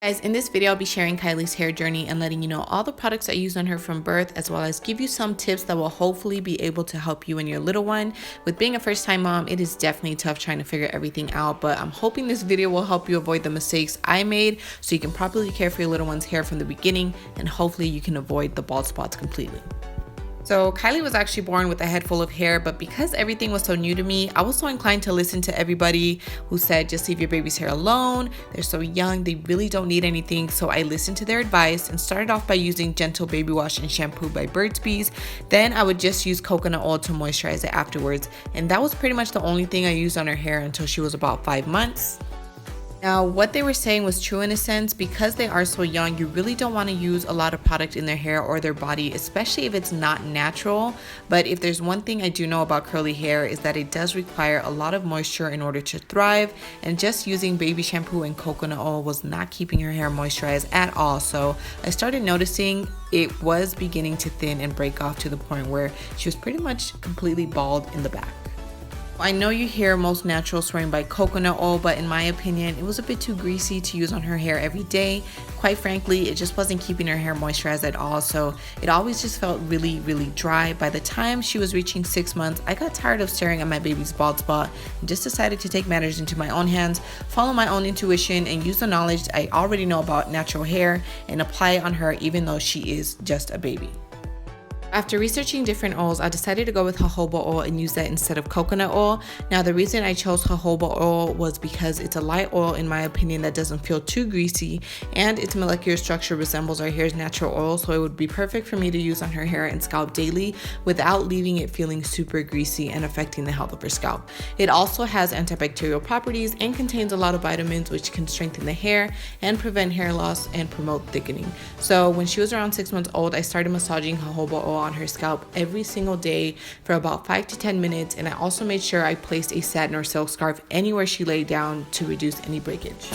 Guys, in this video, I'll be sharing Kylie's hair journey and letting you know all the products I used on her from birth, as well as give you some tips that will hopefully be able to help you and your little one. With being a first-time mom, it is definitely tough trying to figure everything out, but I'm hoping this video will help you avoid the mistakes I made so you can properly care for your little one's hair from the beginning, and hopefully you can avoid the bald spots completely. So Kylie was actually born with a head full of hair, but because everything was so new to me, I was so inclined to listen to everybody who said just leave your baby's hair alone. They're so young, they really don't need anything. So I listened to their advice and started off by using Gentle Baby Wash and Shampoo by Burt's Bees. Then I would just use coconut oil to moisturize it afterwards. And that was pretty much the only thing I used on her hair until she was about 5 months. Now, what they were saying was true in a sense. Because they are so young, you really don't want to use a lot of product in their hair or their body, especially if it's not natural. But if there's one thing I do know about curly hair is that it does require a lot of moisture in order to thrive, and just using baby shampoo and coconut oil was not keeping her hair moisturized at all. So I started noticing it was beginning to thin and break off to the point where she was pretty much completely bald in the back. I know you hear most naturals swearing by coconut oil, but in my opinion, it was a bit too greasy to use on her hair every day. Quite frankly, it just wasn't keeping her hair moisturized at all, so it always just felt really, really dry. By the time she was reaching 6 months, I got tired of staring at my baby's bald spot and just decided to take matters into my own hands, follow my own intuition, and use the knowledge I already know about natural hair and apply it on her even though she is just a baby. After researching different oils, I decided to go with jojoba oil and use that instead of coconut oil. Now, the reason I chose jojoba oil was because it's a light oil, in my opinion, that doesn't feel too greasy, and its molecular structure resembles our hair's natural oil, so it would be perfect for me to use on her hair and scalp daily without leaving it feeling super greasy and affecting the health of her scalp. It also has antibacterial properties and contains a lot of vitamins which can strengthen the hair and prevent hair loss and promote thickening. So when she was around 6 months old, I started massaging jojoba oil on her scalp every single day for about 5 to 10 minutes, and I also made sure I placed a satin or silk scarf anywhere she laid down to reduce any breakage.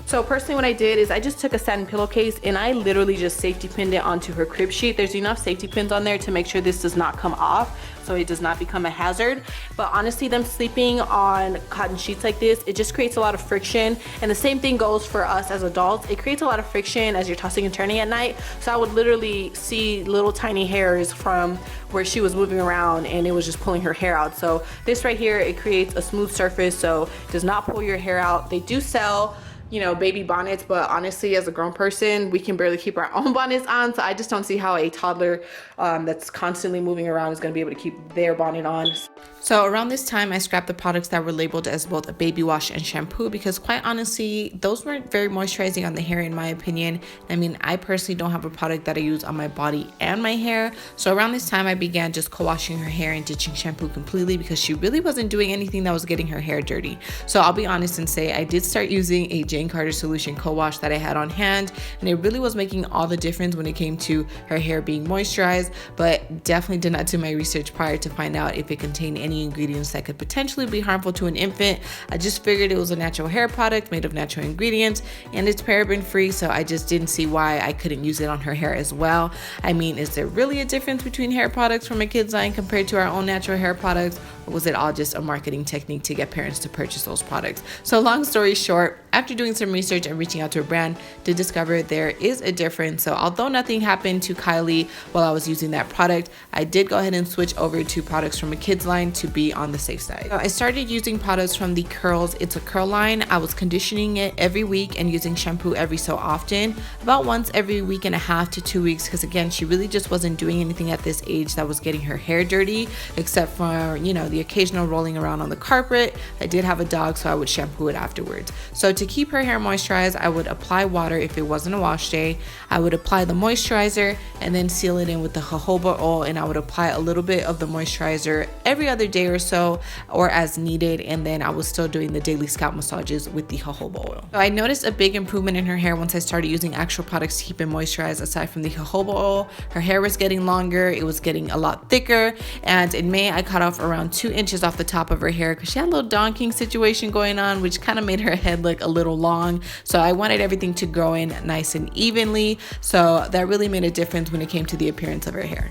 So personally, what I did is I just took a satin pillowcase and I literally just safety pinned it onto her crib sheet. There's enough safety pins on there to make sure this does not come off, so it does not become a hazard. But honestly, them sleeping on cotton sheets like this, it just creates a lot of friction. And the same thing goes for us as adults. It creates a lot of friction as you're tossing and turning at night. So I would literally see little tiny hairs from where she was moving around, and it was just pulling her hair out. So this right here, it creates a smooth surface, so it does not pull your hair out. They do sell, you know, baby bonnets, but honestly, as a grown person, we can barely keep our own bonnets on, so I just don't see how a toddler that's constantly moving around is going to be able to keep their bonnet on. So around this time, I scrapped the products that were labeled as both a baby wash and shampoo, because quite honestly, those weren't very moisturizing on the hair in my opinion. I mean, I personally don't have a product that I use on my body and my hair. So around this time, I began just co-washing her hair and ditching shampoo completely, because she really wasn't doing anything that was getting her hair dirty. So I'll be honest and say I did start using a Jane Carter solution co-wash that I had on hand, and it really was making all the difference when it came to her hair being moisturized, but definitely did not do my research prior to find out if it contained any ingredients that could potentially be harmful to an infant. I just figured it was a natural hair product made of natural ingredients, and it's paraben free, so I just didn't see why I couldn't use it on her hair as well. I mean, is there really a difference between hair products from a kid's line compared to our own natural hair products, or was it all just a marketing technique to get parents to purchase those products? So long story short, after doing some research and reaching out to a brand, did discover there is a difference. So although nothing happened to Kylie while I was using that product, I did go ahead and switch over to products from a kid's line to be on the safe side. So I started using products from the Curls It's a Curl line. I was conditioning it every week and using shampoo every so often, about once every week and a half to 2 weeks, because again, she really just wasn't doing anything at this age that was getting her hair dirty, except for, you know, the occasional rolling around on the carpet. I did have a dog, so I would shampoo it afterwards. So to keep her hair moisturized, I would apply water if it wasn't a wash day. I would apply the moisturizer and then seal it in with the jojoba oil, and I would apply a little bit of the moisturizer every other day or so, or as needed, and then I was still doing the daily scalp massages with the jojoba oil. So I noticed a big improvement in her hair once I started using actual products to keep it moisturized. Aside from the jojoba oil, her hair was getting longer, it was getting a lot thicker, and in May I cut off around 2 inches off the top of her hair because she had a little Donkey situation going on, which kind of made her head look a little long. So I wanted everything to grow in nice and evenly, so that really made a difference when it came to the appearance of her hair.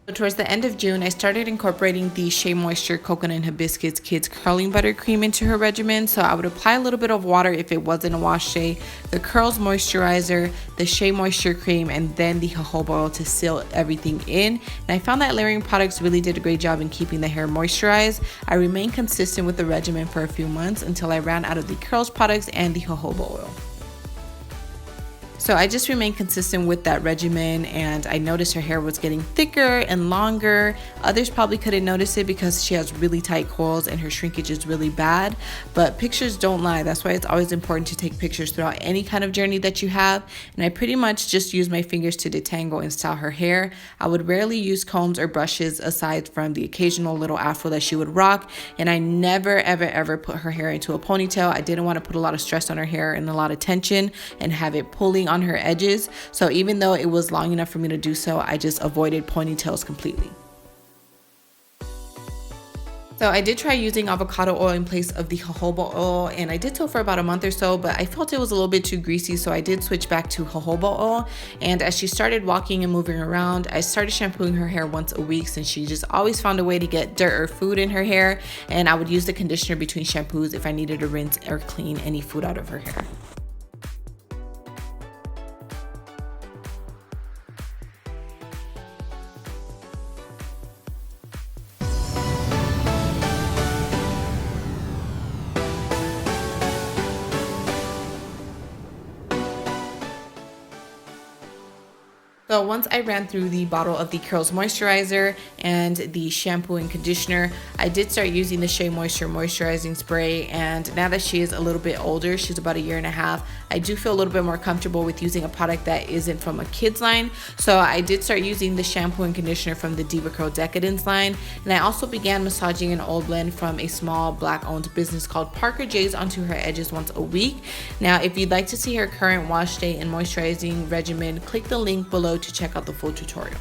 So towards the end of June, I started incorporating the Shea Moisture Coconut and Hibiscus Kids Curling Butter Cream into her regimen. So I would apply a little bit of water if it wasn't a wash day, the Curls Moisturizer, the Shea Moisture Cream, and then the jojoba oil to seal everything in. And I found that layering products really did a great job in keeping the hair moisturized. I remained consistent with the regimen for a few months until I ran out of the Curls products and the jojoba oil. So I just remained consistent with that regimen, and I noticed her hair was getting thicker and longer. Others probably couldn't notice it because she has really tight coils and her shrinkage is really bad, but pictures don't lie. That's why it's always important to take pictures throughout any kind of journey that you have. And I pretty much just use my fingers to detangle and style her hair. I would rarely use combs or brushes aside from the occasional little afro that she would rock, and I never ever put her hair into a ponytail. I didn't want to put a lot of stress on her hair and a lot of tension and have it pulling on her edges. So even though it was long enough for me to do so, I just avoided ponytails completely. So I did try using avocado oil in place of the jojoba oil, and I did so for about a month or so, but I felt it was a little bit too greasy, so I did switch back to jojoba oil. And as she started walking and moving around, I started shampooing her hair once a week since she just always found a way to get dirt or food in her hair, and I would use the conditioner between shampoos if I needed to rinse or clean any food out of her hair. So once I ran through the bottle of the Curls Moisturizer and the shampoo and conditioner, I did start using the Shea Moisture Moisturizing Spray, and now that she is a little bit older, she's about 1.5 years, I do feel a little bit more comfortable with using a product that isn't from a kid's line. So I did start using the shampoo and conditioner from the Diva Curl Decadence line, and I also began massaging an old blend from a small black-owned business called Parker J's onto her edges once a week. Now, if you'd like to see her current wash day and moisturizing regimen, click the link below to check out the full tutorial.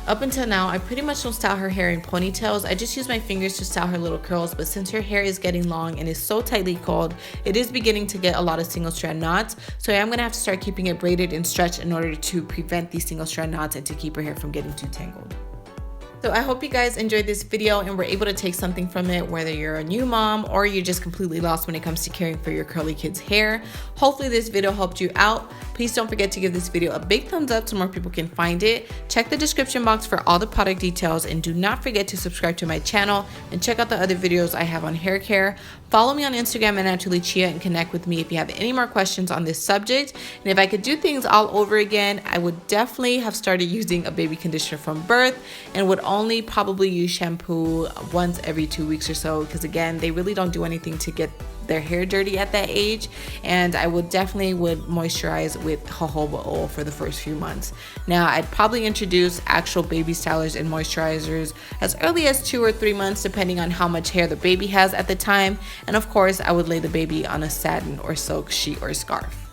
Up until now, I pretty much don't style her hair in ponytails. I just use my fingers to style her little curls, but since her hair is getting long and is so tightly coiled, it is beginning to get a lot of single strand knots. So I am gonna have to start keeping it braided and stretched in order to prevent these single strand knots and to keep her hair from getting too tangled. So I hope you guys enjoyed this video and were able to take something from it, whether you're a new mom or you're just completely lost when it comes to caring for your curly kids' hair. Hopefully this video helped you out. Please don't forget to give this video a big thumbs up so more people can find it. Check the description box for all the product details, and do not forget to subscribe to my channel and check out the other videos I have on hair care. Follow me on Instagram at Naturally Chia and connect with me if you have any more questions on this subject. And if I could do things all over again, I would definitely have started using a baby conditioner from birth and would only probably use shampoo once every 2 weeks or so, because again, they really don't do anything to get their hair dirty at that age. And I would definitely moisturize with jojoba oil for the first few months. Now, I'd probably introduce actual baby stylers and moisturizers as early as 2 or 3 months, depending on how much hair the baby has at the time. And of course, I would lay the baby on a satin or silk sheet or scarf.